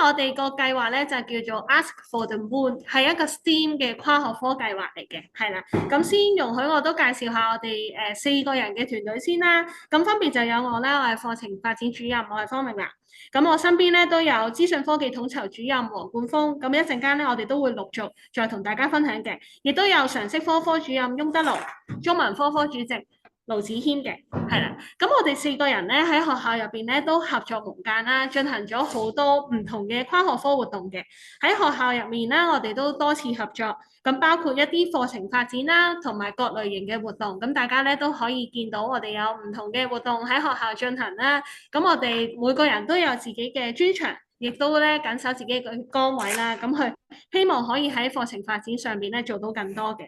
我哋個計劃咧就叫做 Ask for the Moon，係一個 STEAM 嘅跨學科計劃嚟嘅，係啦。咁先容許我都介紹下我哋四個人嘅團隊先啦。咁分別就有我啦，我係課程發展主任，我係方明娜。咁我身邊咧都有資訊科技統籌主任黃冠峰。咁一陣間咧，我哋都會陸續再同大家分享嘅。亦都有常識科科主任翁德龍、中文科科主席盧子謙嘅，係啦。咁我哋四個人咧喺學校入邊咧都合作無間啦，進行咗好多唔同嘅跨學科活動嘅。喺學校入面咧，我哋都多次合作，咁包括一啲課程發展啦，同埋各類型嘅活動。咁大家咧都可以見到我哋有唔同嘅活動喺學校進行啦。咁我哋每個人都有自己嘅專長，亦都咧緊守自己嘅崗位啦。咁去希望可以喺課程發展上邊咧做到更多嘅。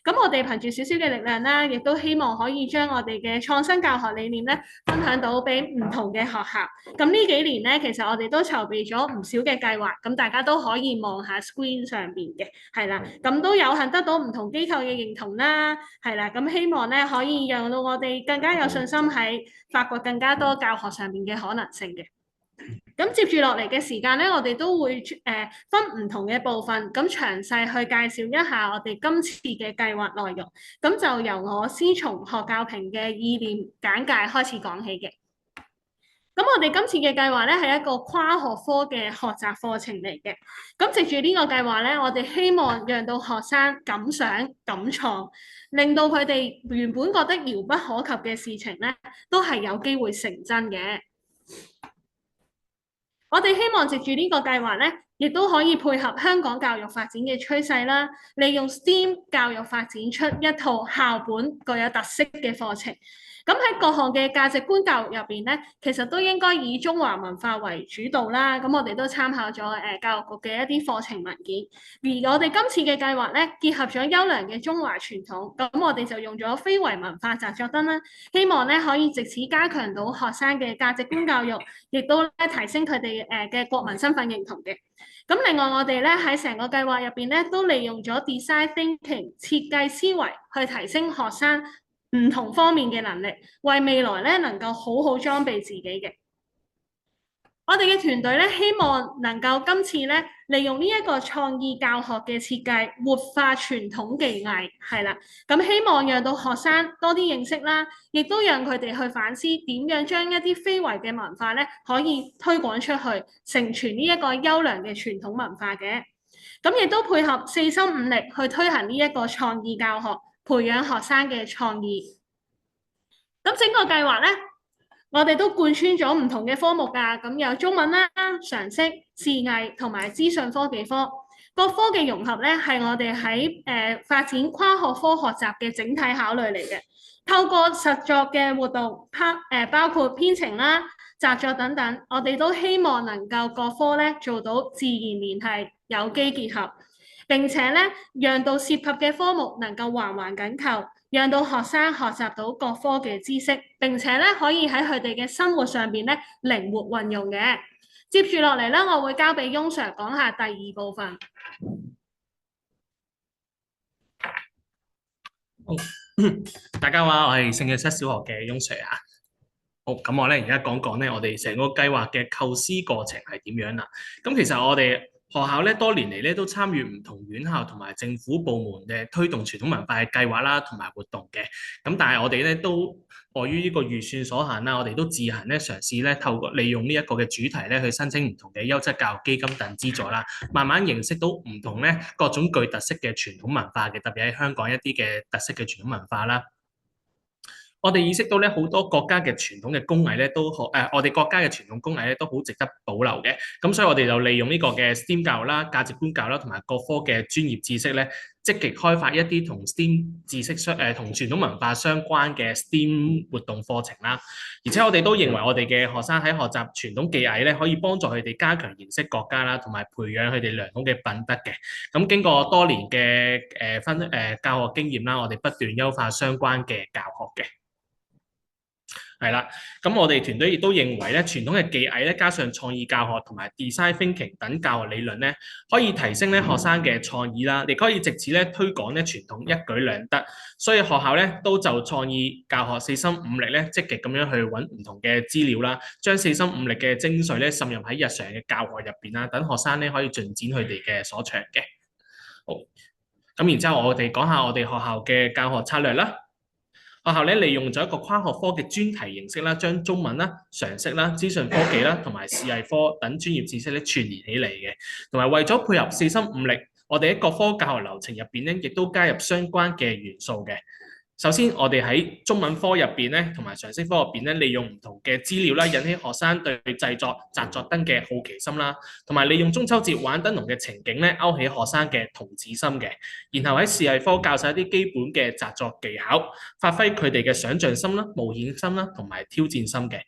咁我哋憑住少少嘅力量啦，亦都希望可以將我哋嘅創新教學理念咧分享到俾唔同嘅學校。咁呢幾年咧，其實我哋都籌備咗唔少嘅計劃，咁大家都可以望下 screen 上邊嘅，係啦。咁都有幸得到唔同機構嘅認同啦，係啦。咁希望咧可以讓到我哋更加有信心喺發掘更加多教學上面嘅可能性嘅。咁接住落嚟嘅時間咧，我哋都會分唔同嘅部分，咁詳細去介紹一下我哋今次嘅計劃內容。咁就由我先從學教評嘅意念簡介開始講起嘅。咁我哋今次嘅計劃咧係一個跨學科嘅學習課程嚟嘅。咁藉住呢個計劃咧，我哋希望讓到學生敢想敢創，令到佢哋原本覺得遙不可及嘅事情咧，都係有機會成真嘅。我哋希望藉住呢個計劃咧，亦都可以配合香港教育發展嘅趨勢啦，利用 STEAM 教育發展出一套校本具有特色嘅課程。咁喺各項嘅價值觀教育入邊咧，其實都應該以中華文化為主導啦。咁我哋都參考咗教育局嘅一啲課程文件，而我哋今次嘅計劃咧，結合咗優良嘅中華傳統，咁我哋就用咗非遺文化雜作燈啦，希望咧可以藉此加強到學生嘅價值觀教育，亦都咧提升佢哋嘅國民身份認同嘅。咁另外我哋咧喺成個計劃入邊咧，都利用咗 design thinking 設計思維去提升學生唔同方面嘅能力，為未來咧能夠好好裝備自己嘅。我哋嘅團隊咧，希望能夠今次咧，利用呢一個創意教學嘅設計，活化傳統技藝，係啦。咁希望讓到學生多啲認識啦，亦都讓佢哋去反思點樣將一啲非遺嘅文化咧，可以推廣出去，承傳呢一個優良嘅傳統文化嘅。咁亦都配合四心五力去推行呢一個創意教學，培養學生嘅創意。咁整個計劃咧，我哋都貫穿咗唔同嘅科目㗎，咁有中文啦、常識、視藝同埋資訊科技科。各科嘅融合咧，係我哋喺發展跨學科學習嘅整體考慮嚟嘅。透過實作嘅活動，包括編程啦、習作等等，我哋都希望能夠各科咧做到自然聯繫、有機結合，並且咧讓到涉及嘅科目能夠環環緊扣。讓到學生學習到各科嘅知識，並且咧可以喺佢哋嘅生活上邊咧靈活運用嘅。接住落嚟咧，我會交俾翁 Sir 講下第二部分。好，大家好，我係聖若瑟小學嘅翁 Sir 啊。好，咁我咧而家講講咧，我哋成個計劃嘅構思過程係點樣啦？咁其實我哋學校咧多年嚟咧都參與唔同院校同埋政府部門嘅推動傳統文化嘅計劃啦，同埋活動嘅。咁但係我哋咧都礙於呢個預算所限啦，我哋都自行咧嘗試咧透過利用呢一個嘅主題咧去申請唔同嘅優質教育基金等資助啦，慢慢認識到唔同咧各種具特色嘅傳統文化嘅，特別喺香港一啲嘅特色嘅傳統文化啦。我哋意識到咧，好多國家嘅傳統嘅工藝咧，我哋國家嘅傳統工藝咧，都好值得保留嘅。咁所以我哋就利用呢個嘅 STEAM 教育啦、價值觀教育啦，同埋各科嘅專業知識咧，積極開發一啲同 STEAM 知識同傳統文化相關嘅 STEAM 活動課程啦。而且我哋都認為我哋嘅學生喺學習傳統技藝咧，可以幫助佢哋加強認識國家啦，同埋培養佢哋良好嘅品德嘅。咁經過多年嘅教學經驗啦，我哋不斷優化相關嘅教學嘅。係啦，咁我哋團隊亦都認為咧，傳統嘅技藝咧，加上創意教學同埋 design thinking 等教學理論咧，可以提升咧學生嘅創意啦，亦可以藉此咧推廣咧傳統一舉兩得。所以學校咧都就創意教學四心五力咧，積極咁樣去揾唔同嘅資料啦，將四心五力嘅精髓咧滲入喺日常嘅教學入邊啦，等學生咧可以進展佢哋嘅所長嘅。好，咁然之後我哋講下我哋學校嘅教學策略啦。學校咧利用咗一個跨學科嘅專題形式啦，將中文啦、常識啦、資訊科技啦同埋視藝科等專業知識咧串連起嚟嘅，同埋為咗配合四心五力，我哋喺各科教學流程入邊咧，亦都加入相關嘅元素嘅。首先，我哋喺中文科入邊咧，同埋常識科入邊咧，利用唔同嘅資料啦，引起學生對製作紮作燈嘅好奇心啦，同埋利用中秋節玩燈籠嘅情景咧，勾起學生嘅童子心嘅。然後喺視藝科教授一啲基本嘅紮作技巧，發揮佢哋嘅想像心啦、冒險心啦，同埋挑戰心嘅。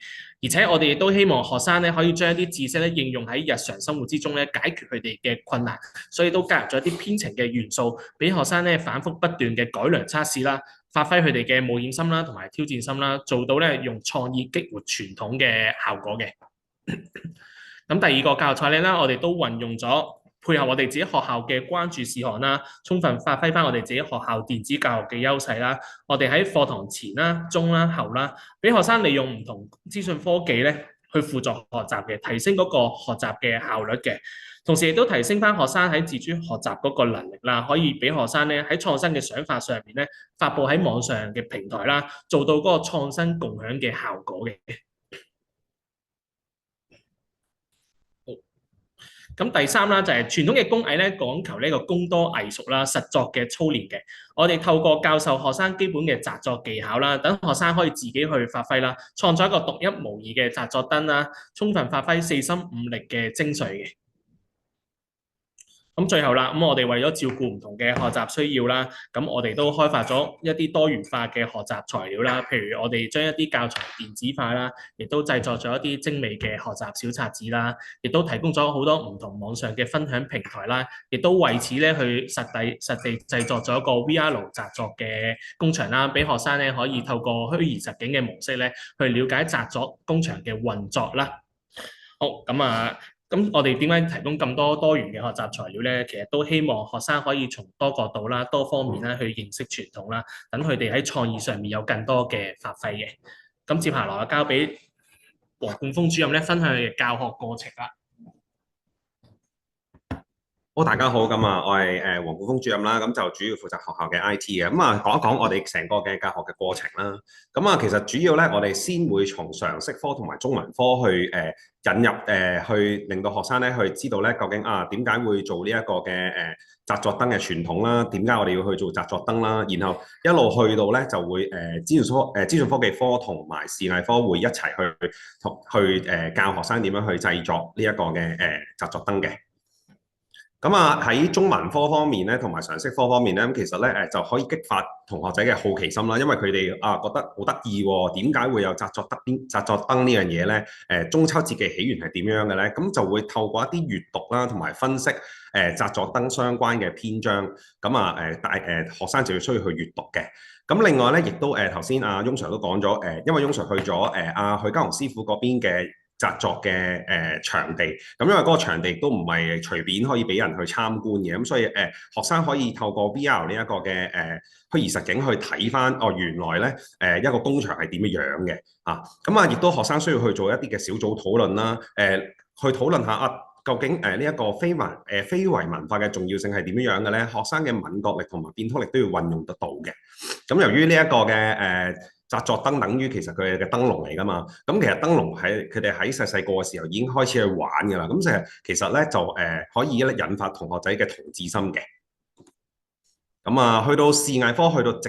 而且我哋亦都希望學生咧可以將一啲知識咧應用喺日常生活之中咧，解決佢哋嘅困難，所以都加入咗一啲編程嘅元素，俾學生咧反覆不斷嘅改良測試啦。發揮佢哋嘅冒險心啦，同埋挑戰心啦，做到咧用創意激活傳統嘅效果嘅。咁第二個教育策略啦，我哋都運用咗配合我哋自己學校嘅關注事項啦，充分發揮翻我哋自己學校電子教育嘅優勢啦。我哋喺課堂前啦、中啦、後啦，俾學生利用唔同資訊科技咧去輔助學習嘅，提升嗰個學習嘅效率嘅。同時亦都提升翻學生喺自主學習嗰個能力啦，可以俾學生咧喺創新嘅想法上面咧發布喺網上嘅平台啦，做到嗰個創新共享嘅效果嘅。咁第三啦，就係傳統嘅工藝咧，講求呢個工多藝熟啦，實作嘅操練嘅。我哋透過教授學生基本嘅紮作技巧啦，等學生可以自己去發揮啦，創造一個獨一無二嘅紮作燈啦，充分發揮四心五力嘅精髓嘅。咁最後啦，咁我哋為咗照顧唔同嘅學習需要啦，咁我哋都開發咗一啲多元化嘅學習材料啦，譬如我哋將一啲教材電子化啦，亦都製作咗一啲精美嘅學習小冊子啦，亦都提供咗好多唔同網上嘅分享平台啦，亦都為此咧去實地製作咗一個 VR 紮作嘅工場啦，俾學生咧可以透過虛擬實境嘅模式咧去了解紮作工場嘅運作啦。好，咁我哋點解提供咁多元嘅學習材料咧？其實都希望學生可以從多角度啦、多方面啦去認識傳統啦，等佢哋喺創意上面有更多嘅發揮嘅。咁接下來就交俾黃冠峰主任咧分享佢嘅教學過程啦。好，大家好，咁我係黃冠峰主任啦，咁就主要負責學校嘅 IT 嘅，咁講一講我哋成個嘅教學嘅過程啦。咁其實主要咧，我哋先會從常識科同埋中文科去引入去令到學生咧去知道咧究竟點解會做呢一個嘅紮作燈嘅傳統啦，點解我哋要去做紮作燈啦，然後一路去到咧就會資訊科技科同埋視藝科會一齊去教學生點樣去製作呢一個嘅紮作燈嘅。咁喺中文科方面咧，同埋常識科方面咧，咁其實咧就可以激發同學仔嘅好奇心啦，因為佢哋覺得好得意喎，點解會有紮作燈呢樣嘢咧？中秋節嘅起源係點樣嘅咧？咁就會透過一啲閱讀啦，同埋分析紮作燈相關嘅篇章，咁學生就要需要去閱讀嘅。咁另外咧，亦都頭先翁 Sir 都講咗，因為翁 Sir 去咗許家雄師傅嗰邊嘅紮作嘅場地，咁因為嗰個場地都唔係隨便可以俾人去參觀嘅，咁所以學生可以透過 VR 呢一個嘅虛擬實境去睇翻原來咧一個工場係點樣嘅咁亦都學生需要去做一啲嘅小組討論啦，去討論下究竟呢一個非遺文化嘅重要性係點樣嘅咧？學生嘅敏覺力同埋變通力都要運用得到嘅。咁由於呢一個嘅紮作燈等於其實佢哋嘅燈籠嚟㗎嘛，咁其實燈籠佢哋喺細個嘅時候已經開始去玩㗎啦，咁其實咧就可以引發同學仔嘅童子心嘅。咁去到視藝科，去到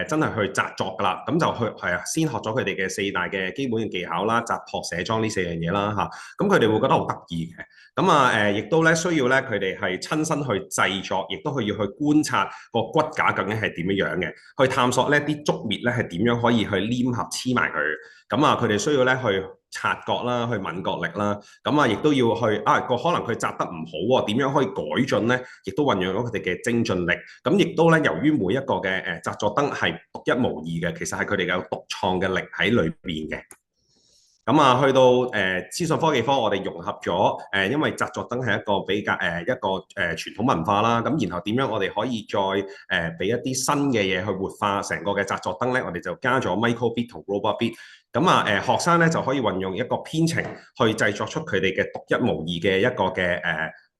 真係去紮作㗎啦，咁就先學咗佢哋嘅4大嘅基本嘅技巧啦，紮撲寫裝呢4樣嘢啦咁佢哋會覺得好得意嘅。咁亦都咧需要咧佢哋係親身去製作，亦都要去觀察個骨架究竟係點樣嘅，去探索呢啲竹篾咧係點樣可以去黏合黐埋佢。咁佢哋需要咧去察覺啦，去敏覺力啦，亦都要去可能佢紮得唔好喎，點樣可以改進咧？亦都運用咗佢哋嘅精進力。咁亦都咧，由於每一個嘅紮作燈係獨一無二嘅，其實係佢哋有獨創嘅力喺裏邊嘅。咁啊，去到資訊科技科，我哋融合咗因為紮作燈係一個比較傳統文化啦。咁然後點樣我哋可以再俾一啲新嘅嘢去活化成個嘅紮作燈咧？我哋就加咗 micro bit 同 robot bit。咁啊學生咧就可以運用一個編程去製作出佢哋嘅獨一無二嘅一個嘅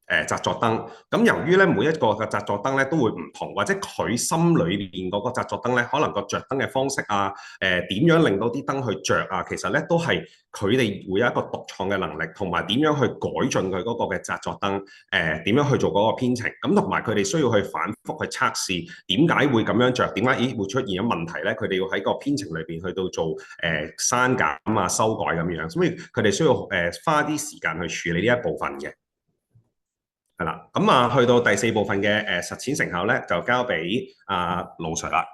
紮作燈。咁由於咧每一個嘅紮作燈咧都會唔同，或者佢心裏邊嗰個紮作燈咧，可能個着燈嘅方式啊，點樣令到啲燈去着啊，其實咧都係佢哋會有一個獨創嘅能力，同埋點樣去改進佢嗰個嘅紮作燈，點樣去做嗰個編程，咁同埋佢哋需要去反覆去測試點解會咁樣着，點解會出現咗問題咧？佢哋要喺個編程裏邊去到做刪減啊、修改咁樣，所以佢哋需要花啲時間去處理呢一部分嘅。係啦，咁啊，去到第四部分嘅實踐成效咧，就交俾盧 Sir 啦。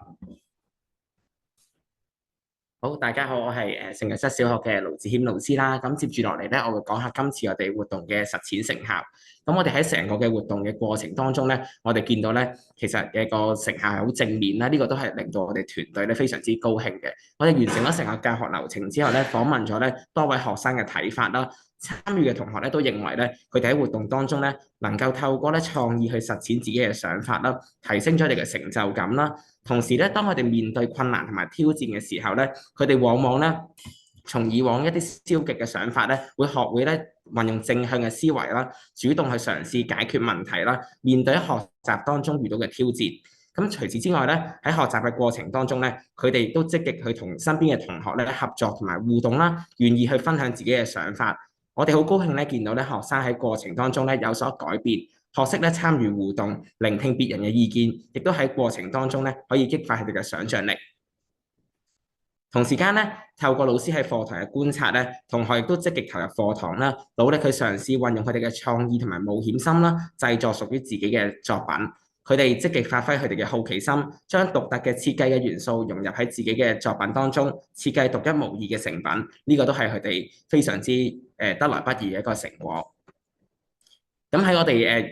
好，大家好，我係聖若瑟小學嘅盧志謙老師啦。咁接住落嚟咧，我會講下今次我哋活動嘅實踐成效。咁我哋喺成個嘅活動嘅過程當中咧，我哋見到咧，其實嘅個成效係好正面啦。呢個都係令到我哋團隊咧非常之高興嘅。我哋完成咗成個教學流程之後咧，訪問咗咧多位學生嘅睇法啦。參與嘅同學咧都認為咧，佢哋喺活動當中咧能夠透過咧創意去實踐自己嘅想法啦，提升咗佢哋嘅成就感啦。同時咧，當佢哋面對困難同埋挑戰嘅時候咧，佢哋往往咧從以往一啲消極嘅想法咧，會學會咧運用正向嘅思維啦，主動去嘗試解決問題啦，面對學習當中遇到嘅挑戰。咁除此之外咧，喺學習嘅過程當中咧，佢哋都積極去同身邊嘅同學咧合作同埋互動啦，願意去分享自己嘅想法。我哋好高興咧，見到咧學生喺過程當中咧有所改變，學識咧參與互動，聆聽別人嘅意見，亦都喺過程當中咧可以激發佢哋嘅想像力。同時間咧，透過老師喺課堂嘅觀察咧，同學亦都積極投入課堂啦，努力去嘗試運用佢哋嘅創意同埋冒險心啦，製作屬於自己嘅作品。佢哋積極發揮佢哋嘅好奇心，將獨特嘅設計嘅元素融入喺自己嘅作品當中，設計獨一無二嘅成品。呢個都係佢哋非常之得來不易嘅一個成果。咁喺我哋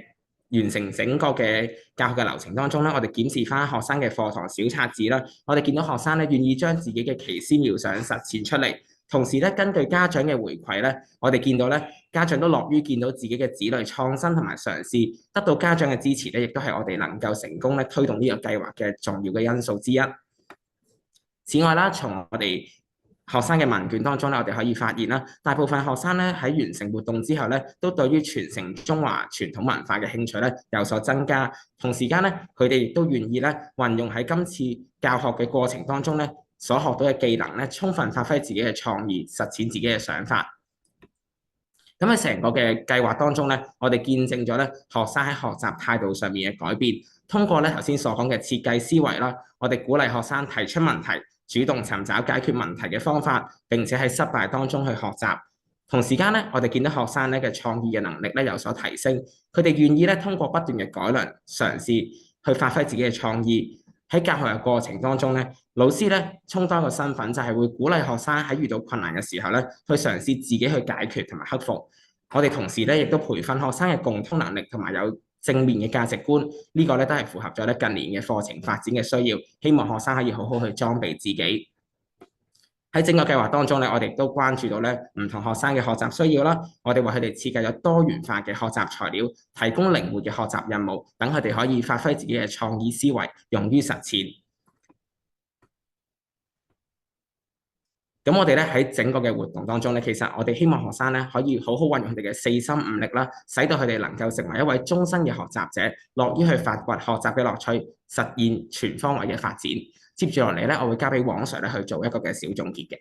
完成整個嘅教學嘅流程當中咧，我哋檢視翻學生嘅課堂小冊子啦，我哋見到學生咧願意將自己嘅奇思妙想實踐出嚟。同時咧，根據家長嘅回饋咧，我哋見到咧，家長都樂於見到自己嘅子女創新同埋嘗試，得到家長嘅支持咧，亦都係我哋能夠成功咧推動呢個計劃嘅重要嘅因素之一。此外啦，從我哋學生嘅問卷當中咧，我哋可以發現啦，大部分學生咧喺完成活動之後咧，都對於傳承中華傳統文化嘅興趣咧有所增加。同時間咧，佢哋亦都願意咧運用喺今次教學嘅過程當中咧，所學到嘅技能咧，充分發揮自己嘅創意，實踐自己嘅想法。咁喺成個嘅計劃當中咧，我哋見證咗咧學生喺學習態度上面嘅改變。通過咧頭先所講嘅設計思維啦，我哋鼓勵學生提出問題，主動尋找解決問題嘅方法，並且喺失敗當中去學習。同時間咧，我哋見到學生咧嘅創意嘅能力咧有所提升，佢哋願意咧通過不斷嘅改良嘗試去發揮自己嘅創意。喺教學嘅過程當中咧，老師咧充當個身份就係會鼓勵學生喺遇到困難嘅時候咧，去嘗試自己去解決同埋克服。我哋同時咧亦都培訓學生嘅共通能力同埋有正面嘅價值觀，呢個咧都係符合咗咧近年嘅課程發展嘅需要，希望學生可以好好去裝備自己。喺整個計劃當中咧，我哋亦都關注到咧唔同學生嘅學習需要啦，我哋為佢哋設計咗多元化嘅學習材料，提供靈活嘅學習任務，等佢哋可以發揮自己嘅創意思維，用於實踐。咁我哋咧喺整個嘅活動當中咧，其實我哋希望學生咧可以好好運用佢哋嘅四心五力啦，使到佢哋能夠成為一位終身嘅學習者，樂於去發掘學習嘅樂趣，實現全方位嘅發展。接住落嚟咧，我會交俾黃 Sir 咧去做一個嘅小總結嘅。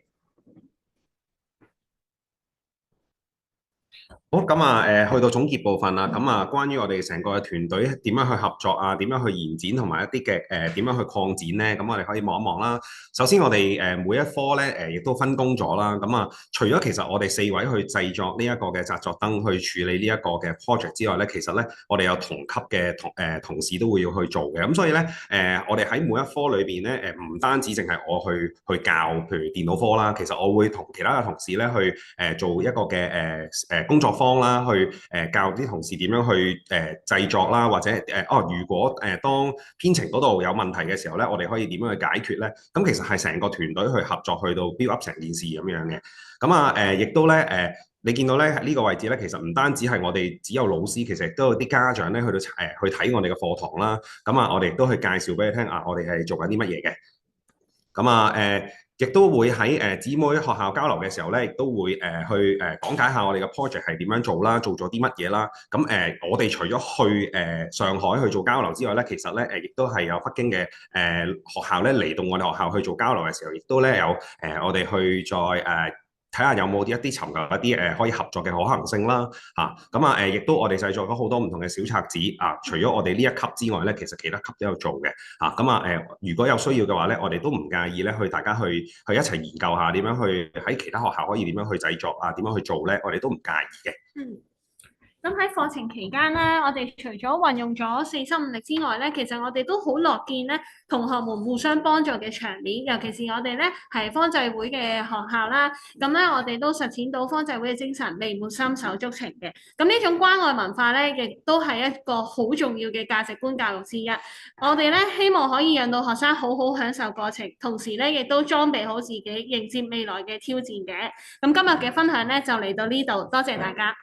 好，咁啊，去到總結部分啦。咁啊，關於我哋成個嘅團隊點樣去合作啊，點樣去延展同埋一啲嘅點樣去擴展咧？咁我哋可以望一望啦。首先我哋每一科咧亦都分工咗啦。咁啊，除咗其實我哋4位去製作呢一個嘅紮作燈去處理呢一個嘅 project 之外咧，其實咧我哋有同級嘅同事都會要去做嘅。咁所以咧我哋喺每一科裏邊咧唔單止淨係我去教，譬如電腦科啦，其實我會同其他嘅同事咧去做一個嘅工作方啦，去教啲同事點樣去製作啦，或者如果當編程嗰度有問題嘅時候咧，我哋可以點樣去解決咧？咁其實係成個團隊去合作去到 build up 成件事咁樣嘅。咁亦都咧你見到咧呢個位置咧，其實唔單止係我哋只有老師，其實亦都有啲家長咧去到去睇我哋嘅課堂啦。我哋亦都去介紹俾你聽我哋係做緊啲乜嘢嘅。亦都會喺姊妹學校交流嘅時候咧，亦都會去講解下我哋嘅 project 係點樣做啦，做咗啲乜嘢啦。我哋除咗去上海去做交流之外咧，其實咧亦都係有北京嘅學校咧嚟到我哋學校去做交流嘅時候，亦都咧有我哋去再睇下有冇一啲尋求一啲可以合作嘅可行性啦嚇。亦都我哋製作咗好多唔同嘅小冊子除咗我哋呢一級之外咧，其實其他級都有做嘅嚇。如果有需要嘅話咧，我哋都唔介意咧去大家去一齊研究下點樣去喺其他學校可以點樣去製作點樣去做咧，我哋都唔介意嘅。咁喺課程期間咧，我哋除咗運用咗四心五力之外咧，其實我哋都好樂見咧同學們互相幫助嘅場面，尤其是我哋咧係方濟會嘅學校啦。咁咧我哋都實踐到方濟會嘅精神，未滿心手足情嘅。咁呢種關愛文化咧，亦都係一個好重要嘅價值觀教育之一。我哋咧希望可以讓到學生好好享受過程，同時咧亦都裝備好自己，迎接未來嘅挑戰嘅。咁今日嘅分享咧就嚟到呢度，多謝大家。